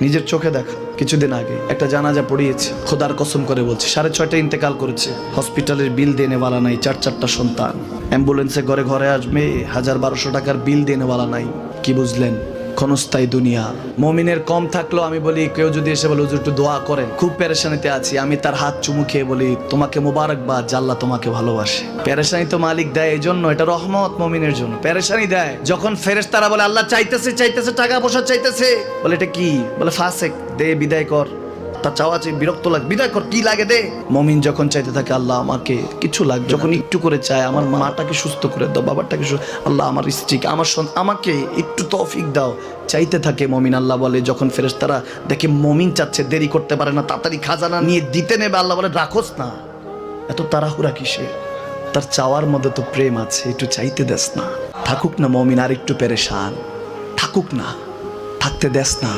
নিজের চোখে দেখা কিছুদিন আগে একটা জানাজা পড়িয়েছে, খোদার কসম করে বলছে 6:30 ইন্তেকাল করেছে। হসপিটালের বিল দেনেওয়ালা নাই, 4 সন্তান, অ্যাম্বুলেন্সে ঘরে ঘরে আসবে, 1000-1200 টাকার বিল দেনেওয়ালা নাই। কি বুঝলেন? ক্ষণস্থায়ী দুনিয়া। মুমিনের কম থাকলেও আমি বলি, কেউ যদি এসে বলে হুজুর একটু দোয়া করেন, খুব পেরেশানিতে আছি, আমি তার হাত চুমু খেয়ে বলি তোমাকে মোবারকবাদ, আল্লাহ তোমাকে ভালোবাসে। পেরেশানি তো মালিক দেয়, এই জন্য এটা রহমত মুমিনের জন্য। পেরেশানি দেয় যখন ফেরেশতারা বলে আল্লাহ চাইতেছে টাকা পয়সা চাইতেছে, বলে এটা কি? বলে ফাসেক, দে বিদায় কর। তার চাওয়া চাই, বিরক্ত লাগে, বিদায় কর, কি লাগে দে। মুমিন যখন চাইতে থাকে আল্লাহ আমাকে কিছু লাগবে, যখন একটু করে চায় আমার মাটাকে সুস্থ করে দাও, বাবাটাকে আল্লাহ আমার স্ত্রীকে, আমার আমাকে একটু তৌফিক দাও, চাইতে থাকে মুমিন। আল্লাহ বলে যখন ফেরেশতারা দেখে মুমিন চাচ্ছে, দেরি করতে পারে না, তাড়াতাড়ি খাজানা নিয়ে দিতে নেবে, আল্লাহ বলে রাখোস না, এত তাড়াহুড়া কিসে? তার চাওয়ার মধ্যে তো প্রেম আছে, একটু চাইতে দেস না। থাকুক না মুমিন আর একটু পেরেশান, থাকুক না, থাকতে দেস না।